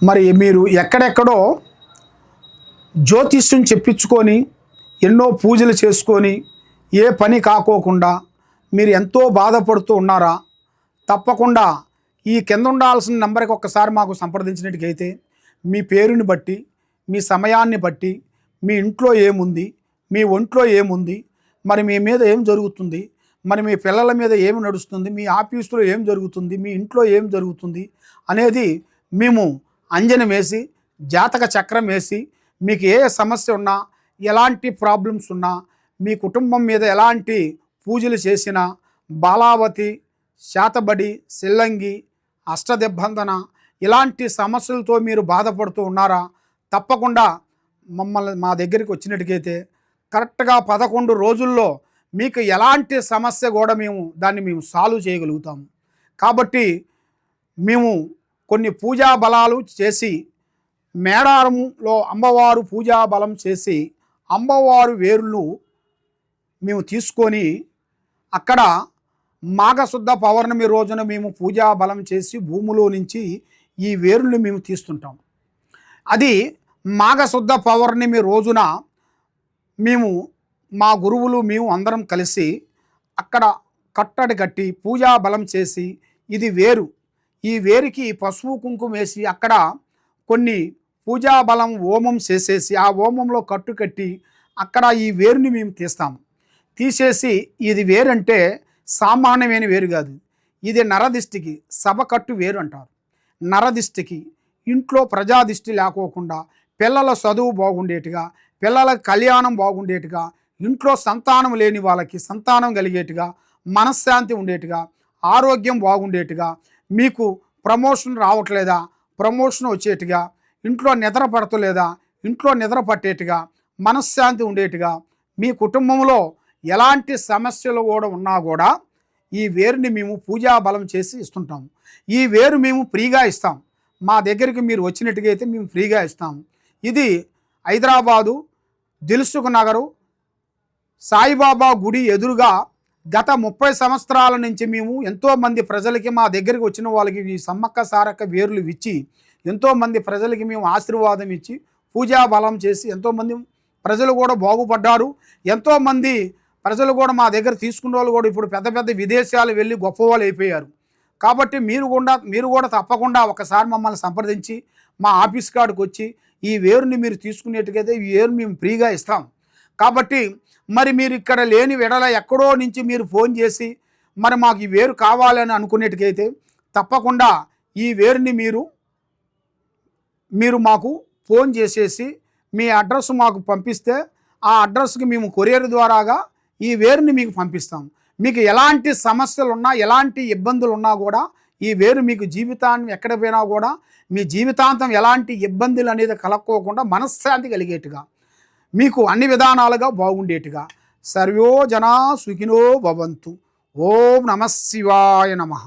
మరి మీరు ఎక్కడెక్కడో జ్యోతిష్యం చెప్పించుకొని ఎన్నో పూజలు చేసుకొని ఏ పని కాకోకుండా మీరు ఎంతో బాధపడుతూ ఉన్నారా? తప్పకుండా ఈ కింద ఉండాల్సిన నంబర్కి ఒక్కసారి మాకు సంప్రదించినట్టుకైతే మీ పేరుని బట్టి, మీ సమయాన్ని బట్టి, మీ ఇంట్లో ఏముంది, మీ ఒంట్లో ఏముంది, మరి మీ మీద ఏం జరుగుతుంది, మరి మీ పిల్లల మీద ఏమి నడుస్తుంది, మీ ఆఫీసులో ఏం జరుగుతుంది, మీ ఇంట్లో ఏం జరుగుతుంది అనేది మేము అంజనం వేసి, జాతక చక్రం వేసి, మీకు ఏ సమస్య ఉన్నా, ఎలాంటి ప్రాబ్లమ్స్ ఉన్నా, మీ కుటుంబం మీద ఎలాంటి పూజలు చేసినా, బాలావతి, శాతబడి, సిల్లంగి, అష్టదిబ్బందన ఇలాంటి సమస్యలతో మీరు బాధపడుతూ ఉన్నారా? తప్పకుండా మమ్మల్ని మా దగ్గరికి వచ్చినట్టుకైతే కరెక్ట్గా 11 రోజుల్లో మీకు ఎలాంటి సమస్య కూడా మేము సాల్వ్ చేయగలుగుతాము. కాబట్టి మేము కొన్ని పూజా బలాలు చేసి, మేడారంలో అమ్మవారు పూజా బలం చేసి, అమ్మవారు వేరులు మేము తీసుకొని అక్కడ మాఘశుద్ధ పౌర్ణమి రోజున మేము పూజా బలం చేసి భూమిలో నుంచి ఈ వేరులు మేము తీస్తుంటాం. అది మాఘశుద్ధ పౌర్ణమి రోజున మేము మా గురువులు మేము అందరం కలిసి అక్కడ కట్టడి కట్టి పూజా బలం చేసి, ఇది వేరు, ఈ వేరుకి పసుపు కుంకుమ వేసి అక్కడ కొన్ని పూజా బలం హోమం చేసేసి ఆ హోమంలో కట్టు కట్టి అక్కడ ఈ వేరుని మేము తీస్తాము. తీసేసి ఇది వేరంటే సామాన్యమైన వేరు కాదు, ఇది నరదిష్టికి సభ కట్టు వేరు అంటారు. నరదిష్టికి ఇంట్లో ప్రజాదిష్టి లేకోకుండా పిల్లల చదువు బాగుండేట్టుగా, పిల్లల కళ్యాణం బాగుండేట్టుగా, ఇంట్లో సంతానం లేని వాళ్ళకి సంతానం కలిగేట్టుగా, మనశ్శాంతి ఉండేట్టుగా, ఆరోగ్యం బాగుండేట్టుగా, మీకు ప్రమోషన్ రావట్లేదా ప్రమోషన్ వచ్చేట్టుగా, ఇంట్లో నిద్ర పడతలేదా ఇంట్లో నిద్ర పట్టేట్టుగా, మనశ్శాంతి ఉండేట్టుగా, మీ కుటుంబంలో ఎలాంటి సమస్యలు కూడా ఉన్నా కూడా ఈ వేరుని మేము పూజా బలం చేసి ఇస్తుంటాము. ఈ వేరు మేము ఫ్రీగా ఇస్తాం. మా దగ్గరికి మీరు వచ్చినట్టుగైతే మేము ఫ్రీగా ఇస్తాము. ఇది హైదరాబాదు దిల్సుఖ్ నగరు సాయిబాబా గుడి ఎదురుగా గత 30 సంవత్సరాల నుంచి మేము ఎంతోమంది ప్రజలకి, మా దగ్గరికి వచ్చిన వాళ్ళకి ఈ సమ్మక్క సారక్క వేర్లు ఇచ్చి ఎంతోమంది ప్రజలకి మేము ఆశీర్వాదం ఇచ్చి పూజా బలం చేసి ఎంతోమంది ప్రజలు కూడా బాగుపడ్డారు. ఎంతోమంది ప్రజలు కూడా మా దగ్గర తీసుకున్న వాళ్ళు కూడా ఇప్పుడు పెద్ద పెద్ద విదేశాలు వెళ్ళి గొప్పవాళ్ళు అయిపోయారు. కాబట్టి మీరు కూడా తప్పకుండా ఒకసారి మమ్మల్ని సంప్రదించి మా ఆఫీస్ కాడికి వచ్చి ఈ వేరుని మీరు తీసుకునేట్టుకైతే ఈ వేరు మేము ఫ్రీగా ఇస్తాం. కాబట్టి మరి మీరు ఇక్కడ లేని వెడల ఎక్కడో నుంచి మీరు ఫోన్ చేసి మరి మాకు ఈ వేరు కావాలని అనుకునేట్టుకైతే తప్పకుండా ఈ వేరుని మీరు మాకు ఫోన్ చేసేసి మీ అడ్రస్ మాకు పంపిస్తే ఆ అడ్రస్కి మేము కొరియర్ ద్వారాగా ఈ వేరుని మీకు పంపిస్తాం. మీకు ఎలాంటి సమస్యలు ఉన్నా, ఎలాంటి ఇబ్బందులు ఉన్నా కూడా ఈ వేరు మీకు జీవితాన్ని ఎక్కడ పోయినా కూడా మీ జీవితాంతం ఎలాంటి ఇబ్బందులు అనేది కలక్కోకుండా మనశ్శాంతి కలిగేట్టుగా, మీకు అన్ని విధానాలుగా బాగుండేట్టుగా. సర్వో జనా సుఖినో భవంతు. ఓం నమః శివాయ నమః.